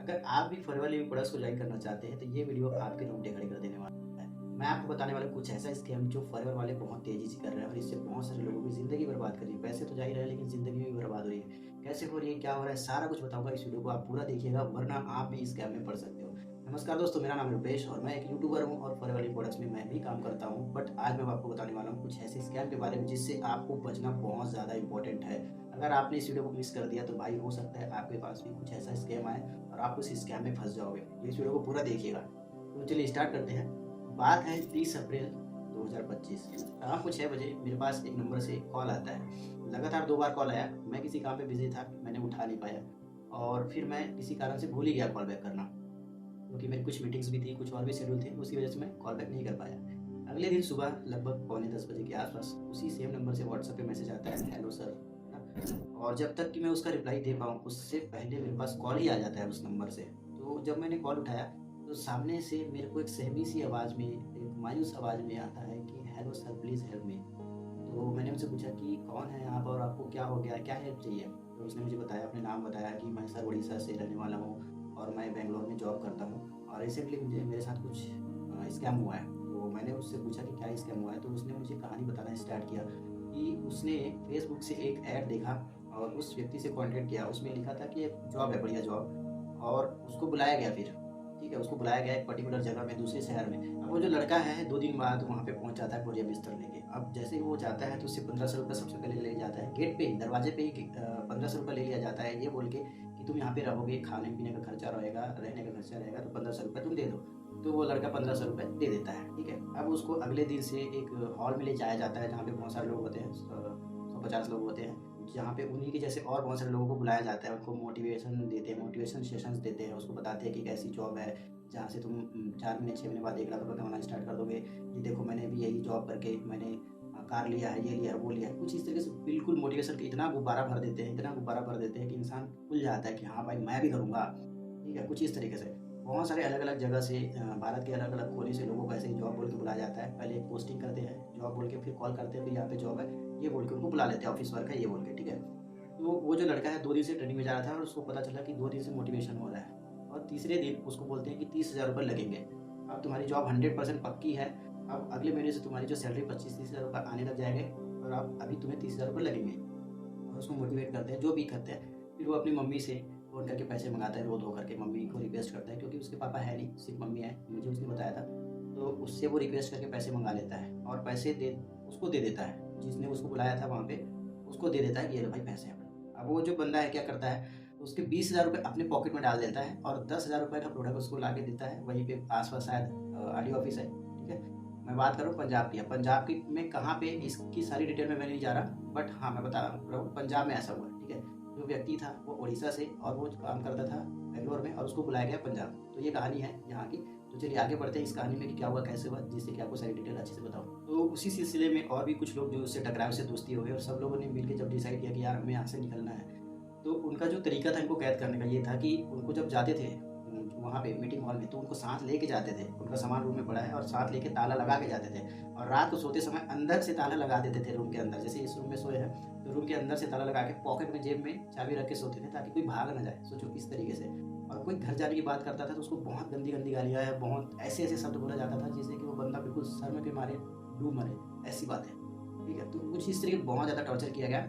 अगर आप भी फरवरी प्रोडक्ट्स को ज्वाइन करना चाहते हैं तो ये वीडियो आपके रोंगटे खड़े कर देने वाला है। मैं आपको बताने वाला हूँ कुछ ऐसा स्कैम जो फॉरएवर वाले बहुत तेजी से कर रहे हैं और इससे बहुत सारे लोगों की ज़िंदगी बर्बाद कर रही है। पैसे तो जा ही रहे हैं लेकिन ज़िंदगी भी बर्बाद हो रही है। कैसे हो रही है, क्या हो रहा है, सारा कुछ बताऊंगा। इस वीडियो को आप पूरा देखिएगा वरना आप भी इस स्कैम में पड़ सकते हो। नमस्कार दोस्तों, मेरा नाम है रुपेश और मैं एक यूट्यूबर हूँ और फॉरएवर प्रोडक्ट्स में मैं भी काम करता हूँ। बट आज मैं आपको बताने वाला हूँ कुछ ऐसे स्कैम के बारे में जिससे आपको बचना बहुत ज़्यादा इंपॉर्टेंट है। अगर आपने इस वीडियो को मिस कर दिया तो भाई हो सकता है आपके पास भी कुछ ऐसा स्कैम आए और आप उस स्कैम में फंस जाओगे। तो इस वीडियो को पूरा देखिएगा। तो चलिए स्टार्ट करते हैं। बात है 30 अप्रैल 2025। शाम को 6 बजे मेरे पास एक नंबर से कॉल आता है। लगातार 2 बार कॉल आया। मैं किसी काम पे बिजी था, मैंने उठा नहीं पाया और फिर मैं किसी कारण से भूल ही गया कॉल बैक करना, क्योंकि मेरी कुछ मीटिंग्स भी थी, कुछ और भी शेड्यूल थे, उसकी वजह से मैं कॉल बैक नहीं कर पाया। अगले दिन सुबह लगभग पौने 10 बजे के आसपास उसी सेम नंबर से व्हाट्सएप पे मैसेज आता है, हेलो सर, है ना? और जब तक कि मैं उसका रिप्लाई दे पाऊँ उससे पहले मेरे पास कॉल ही आ जाता है उस नंबर से। तो जब मैंने कॉल उठाया तो सामने से मेरे को एक सहमी सी आवाज़ में, एक मायूस आवाज़ में आता है कि hello sir please help me. तो मैंने उनसे पूछा कि कौन है आप और आपको क्या हो गया, क्या हेल्प चाहिए? तो उसने मुझे बताया, अपने नाम बताया कि मैं सर उड़ीसा से रहने वाला हूँ और मैं बेंगलोर में जॉब करता हूँ और रिसेंटली मुझे मेरे साथ कुछ स्कैम हुआ है। तो मैंने उससे पूछा कि क्या स्कैम हुआ है, तो उसने मुझे कहानी बताना स्टार्ट किया कि उसने फेसबुक से एक ऐड देखा और उस व्यक्ति से कॉन्टैक्ट किया। उसमें लिखा था कि एक जॉब है, बढ़िया जॉब, और उसको बुलाया गया फिर। ठीक है, उसको बुलाया गया एक पर्टिकुलर जगह में, दूसरे शहर में। अब वो जो लड़का है 2 दिन बाद वहाँ पे पहुँच जाता है बोरिया बिस्तर लेके। अब जैसे ही वो जाता है तो उससे 1500 रुपये सबसे पहले ले जाता है। गेट पे ही, दरवाजे पे ही 1500 रुपये ले लिया जाता है, ये बोल के कि तुम यहाँ पे रहोगे, खाने पीने का खर्चा रहेगा, रहने का खर्चा रहेगा, तो 1500 रुपये तुम दे दो। तो वो लड़का 1500 रुपये दे देता है। ठीक है, अब उसको अगले दिन से एक हॉल में ले जाया जाता है जहाँ पे बहुत सारे लोग होते हैं, 150 लोग होते हैं, जहाँ पे उन्हीं के जैसे और बहुत सारे लोगों को बुलाया जाता है। उनको मोटिवेशन देते हैं, मोटिवेशन सेशंस देते हैं, उसको बताते हैं कि एक ऐसी जॉब है जहाँ से तुम 4 महीने 6 महीने बाद 1 लाख रुपये कमाना स्टार्ट कर दोगे। ये देखो मैंने भी यही जॉब करके मैंने कार लिया है, ये लिया है, वो लिया है। कुछ इस तरीके से बिल्कुल मोटिवेशन का इतना गुब्बारा भर देते हैं, इतना गुब्बारा भर देते हैं कि इंसान खुल जाता है कि हाँ भाई मैं भी करूँगा। ठीक है, कुछ इस तरीके से बहुत सारे अलग-अलग जगह से, भारत के अलग-अलग कोने से लोगों को ऐसे ही जॉब बोल के बुलाया जाता है। पहले एक पोस्टिंग करते हैं जॉब बोल के, फिर कॉल करते हैं, फिर यहाँ पे जॉब है ये बोल के उनको बुला लेते हैं, ऑफिस वर्क है ये बोल के। ठीक है, तो वो जो लड़का है 2 दिन से ट्रेनिंग में जा रहा था और उसको पता चला कि 2 दिन से मोटिवेशन हो रहा है और तीसरे दिन उसको बोलते हैं कि 30,000 रुपये लगेंगे। अब तुम्हारी जॉब 100% पक्की है। अब अगले महीने से तुम्हारी जो सैलरी 25-30 हज़ार रुपये आने लग जाएंगे और अब अभी तुम्हें 30,000 रुपये लगेंगे। और उसको मोटिवेट करते हैं, जो भी करते हैं। फिर वो अपनी मम्मी से फ़ोन करके पैसे मंगाता है, रो धो करके मम्मी को रिक्वेस्ट करता है, क्योंकि उसके पापा है नहीं, सिर्फ मम्मी है, मुझे उसने बताया था। तो उससे वो रिक्वेस्ट करके पैसे मंगा लेता है और पैसे दे उसको दे देता है, जिसने उसको बुलाया था वहाँ पे, उसको दे देता है कि ये लो भाई पैसे अपने। अब वो जो बंदा है क्या करता है, उसके 20,000 रुपये अपने पॉकेट में डाल देता है और 10,000 रुपये का प्रोडक्ट उसको ला के देता है। वहीं पे आस-पास शायद आरटीओ ऑफिस है। ठीक है? मैं बात कर रहा हूँ पंजाब की। अब पंजाब की में कहाँ पे, इसकी सारी डिटेल में मैं नहीं जा रहा, बट हाँ, मैं बता रहा हूँ पंजाब में ऐसा हुआ है। ठीक है? जो व्यक्ति था वो उड़ीसा से और वो काम करता था बेंगलोर में और उसको बुलाया गया पंजाब। तो ये कहानी है यहाँ की। तो चलिए आगे बढ़ते हैं इस कहानी में कि क्या हुआ, कैसे हुआ, जिससे कि आपको सारी डिटेल अच्छे से बताऊँ। तो उसी सिलसिले में और भी कुछ लोग जो उससे टकराए, उससे दोस्ती हो गई और सब लोगों ने मिलके जब डिसाइड किया कि यार हमें यहाँ से निकलना है, तो उनका जो तरीका था इनको कैद करने का ये था कि उनको जब जाते थे वहाँ पे मीटिंग हॉल में, तो उनको साथ लेके जाते थे। उनका सामान रूम में पड़ा है और साथ लेके ताला लगा के जाते थे और रात को सोते समय अंदर से ताला लगा देते थे रूम के अंदर। जैसे इस रूम में सोए हैं तो रूम के अंदर से ताला लगा के पॉकेट में, जेब में चाबी रख के सोते थे ताकि कोई भाग ना जाए। सोचो इस तरीके से। और कोई घर जाने की बात करता था तो उसको बहुत गंदी गंदी गालियाँ या बहुत ऐसे ऐसे शब्द बोला जाता था जिससे कि वो बंदा बिल्कुल शर्म के मारे डूब मरे, ऐसी बात है। ठीक है, तो कुछ इस तरीके बहुत ज़्यादा टॉर्चर किया गया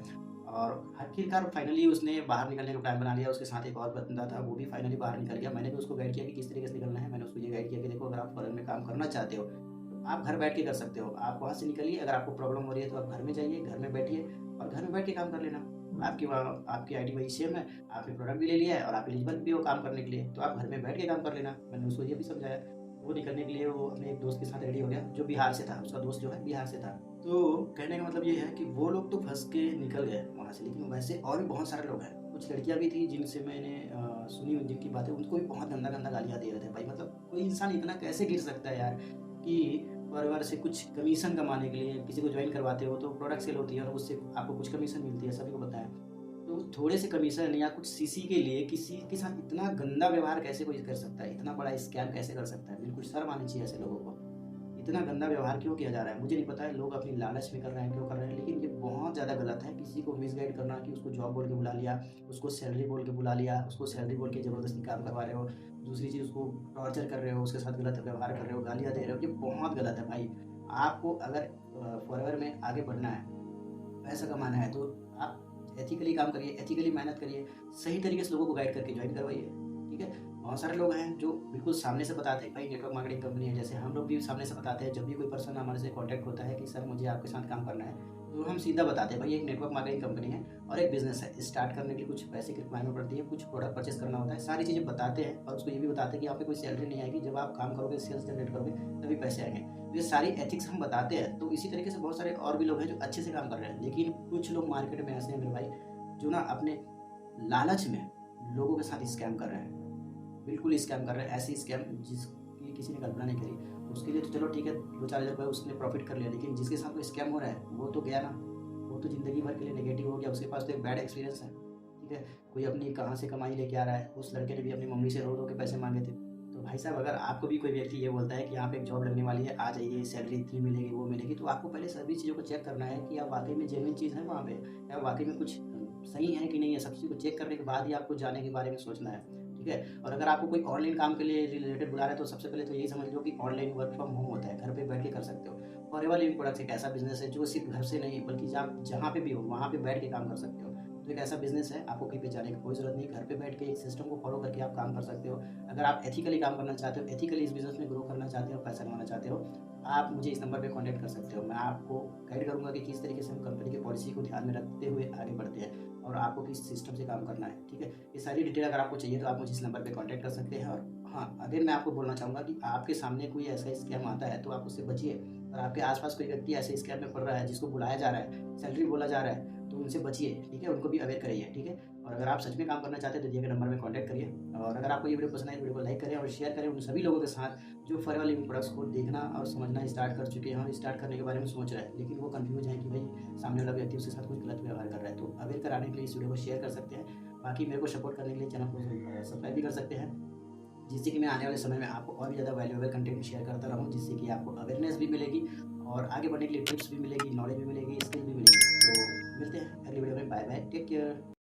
और आखिरकार फाइनली उसने बाहर निकलने का प्लान बना लिया। उसके साथ एक और बंदा था, वो भी फाइनली बाहर निकल गया। मैंने भी उसको गाइड किया कि किस तरीके से निकलना है। मैंने उसको ये गाइड किया कि देखो अगर आप फॉरेन में काम करना चाहते हो तो आप घर बैठ के कर सकते हो। आप वहाँ से निकलिए, अगर आपको प्रॉब्लम हो रही है तो आप घर में जाइए, घर में बैठिए और घर में बैठ के काम कर लेना। आपकी वहाँ आपकी आईडी वही सेम है, आपने प्रोडक्ट भी ले लिया है और आप एलिजिबल भी हो काम करने के लिए, तो आप घर में बैठ के काम कर लेना। मैंने उसको ये भी समझाया। वो निकलने के लिए वो अपने एक दोस्त के साथ रेडी हो गया जो बिहार से था। उसका दोस्त जो है बिहार से था। तो कहने का मतलब ये है कि वो लोग तो फँस के निकल गए वहाँ से, लेकिन वैसे और भी बहुत सारे लोग हैं। कुछ लड़कियाँ भी थी जिनसे मैंने सुनी जिनकी बातें, उनको भी बहुत गंदा-गंदा गालियाँ दे रहे थे। भाई मतलब कोई इंसान इतना कैसे गिर सकता है यार, कि परिवार से कुछ कमीशन कमाने के लिए किसी को जॉइन करवाते हो तो प्रोडक्ट सेल होती है और उससे आपको कुछ कमीशन मिलती है, सभी को पता है। तो थोड़े से कमीशन या कुछ सीसी के लिए किसी के साथ इतना गंदा व्यवहार कैसे कोई कर सकता है? इतना बड़ा स्कैम कैसे कर सकता है? बिल्कुल शर्म आनी चाहिए ऐसे लोगों को। इतना गंदा व्यवहार क्यों किया जा रहा है मुझे नहीं पता है। लोग अपनी लालच में कर रहे हैं, क्यों कर रहे हैं, लेकिन ये बहुत ज़्यादा गलत है। किसी को मिसगाइड करना कि उसको जॉब बोल के बुला लिया, उसको सैलरी बोल के बुला लिया, उसको सैलरी बोल के ज़बरदस्ती काम करवा रहे हो। दूसरी चीज़, उसको टॉर्चर कर रहे हो, उसके साथ गलत व्यवहार कर रहे हो, गालियाँ दे रहे हो, ये बहुत गलत है भाई। आपको अगर फॉरएवर में आगे बढ़ना है, पैसा कमाना है, तो आप एथिकली काम करिए, एथिकली मेहनत करिए, सही तरीके से लोगों को गाइड करके ज्वाइन करवाइए, ठीक है। बहुत सारे लोग हैं जो बिल्कुल सामने से बताते हैं, भाई नेटवर्क मार्केटिंग कंपनी है, जैसे हम लोग भी सामने से बताते हैं। जब भी कोई पर्सन हमारे से कॉन्टैक्ट होता है कि सर मुझे आपके साथ काम करना है, तो हम सीधा बताते हैं भाई एक नेटवर्क मार्केटिंग कंपनी है और एक बिजनेस है। स्टार्ट करने के लिए कुछ पैसे की रिक्वायरमेंट पड़ती है, कुछ प्रोडक्ट परचेस करना होता है, सारी चीज़ें बताते हैं। और उसको ये भी बताते हैं कि यहाँ पे कोई सैलरी नहीं आएगी, जब आप काम करोगे, सेल्स जनरेट करोगे, तभी पैसे आएंगे। तो ये सारी एथिक्स हम बताते हैं। तो इसी तरीके से बहुत सारे और भी लोग हैं जो अच्छे से काम कर रहे हैं, लेकिन कुछ लोग मार्केट में ऐसे हैं मेरे भाई, जो ना अपने लालच में लोगों के साथ स्कैम कर रहे हैं। बिल्कुल स्कैम कर रहे हैं, ऐसे स्कैम जिसकी किसी ने कल्पना नहीं करी। उसके लिए तो चलो ठीक है, 2-4 हज़ार रुपये उसने प्रॉफिट कर लिया, लेकिन जिसके साथ कोई स्कैम हो रहा है वो तो गया ना, वो तो ज़िंदगी भर के लिए नेगेटिव हो गया। उसके पास तो एक बैड एक्सपीरियंस है, ठीक है। कोई अपनी कहाँ से कमाई लेके आ रहा है, उस लड़के ने भी अपनी मम्मी से रो रो के पैसे मांगे थे। तो भाई साहब, अगर आपको भी कोई व्यक्ति ये बोलता है कि यहाँ पे एक जॉब लगने वाली है, आ जाइए, सैलरी इतनी मिलेगी, वो मिलेगी, तो आपको पहले सभी चीज़ों को चेक करना है कि आप वाकई में जेन्युइन चीज़ है वहाँ पे, या वाकई में कुछ सही है कि नहीं है। सब चीज़ को चेक करने के बाद ही आपको जाने के बारे में सोचना है, ठीक है। और अगर आपको कोई ऑनलाइन काम के लिए रिलेटेड बुला रहा है, तो सबसे पहले तो यही समझ लो कि ऑनलाइन वर्क फ्रॉम होम होता है, घर पे बैठ के कर सकते हो। फॉरएवर लिविंग प्रोडक्ट्स एक ऐसा बिजनेस है जो सिर्फ घर से नहीं, बल्कि जहाँ जहाँ पे भी हो वहाँ पे बैठ के काम कर सकते हो। तो एक ऐसा बिजनेस है, आपको कहीं पे जाने की कोई ज़रूरत नहीं, घर पे बैठ के एक सिस्टम को फॉलो करके आप काम कर सकते हो। अगर आप एथिकली काम करना चाहते हो, एथिकली इस बिज़नेस में ग्रो करना चाहते हो, पैसा कमाना चाहते हो, आप मुझे इस नंबर पे कॉन्टैक्ट कर सकते हो। मैं आपको गाइड करूँगा कि किस तरीके से हम कंपनी की पॉलिसी को ध्यान में रखते हुए आगे बढ़ते हैं और आपको किस सिस्टम से काम करना है, ठीक है। ये सारी डिटेल अगर आपको चाहिए तो आप मुझे इस नंबर पे कॉन्टैक्ट कर सकते हैं। और हाँ, अगर मैं आपको बोलना चाहूँगा कि आपके सामने कोई ऐसा स्कैम आता है तो आप उससे बचिए। और आपके आस-पास कोई व्यक्ति ऐसे स्कैम में पड़ रहा है, जिसको बुलाया जा रहा है, सैलरी बोला जा रहा है, तो उनसे बचिए, ठीक है। उनको भी अवेयर करिए, ठीक है। और अगर आप सच में काम करना चाहते हैं तो दिए गए नंबर में कॉन्टैक्ट करिए। और अगर आपको ये वीडियो पसंद आए तो वीडियो को लाइक करें और शेयर करें उन सभी लोगों के साथ जो फॉरएवर लिविंग प्रोडक्ट्स को देखना और समझना स्टार्ट कर चुके हैं और स्टार्ट करने के बारे में सोच रहे हैं, लेकिन वो कंफ्यूज हैं कि भाई सामने वाला व्यक्ति उसके साथ कुछ गलत व्यवहार कर रहा है। तो अवेयर कराने के लिए इस वीडियो को शेयर कर सकते हैं। बाकी मेरे को सपोर्ट करने के लिए चैनल को सब्सक्राइब भी कर सकते हैं, जिससे कि मैं आने वाले समय में आपको और भी ज़्यादा वैल्यूएबल कंटेंट शेयर करता रहूँ, जिससे कि आपको अवेयरनेस भी मिलेगी और आगे बढ़ने के लिए टिप्स भी मिलेगी, नॉलेज भी मिलेगी, स्किल भी मिलेगी। तो मिलते हैं अगली वीडियो में। Bye bye, take care.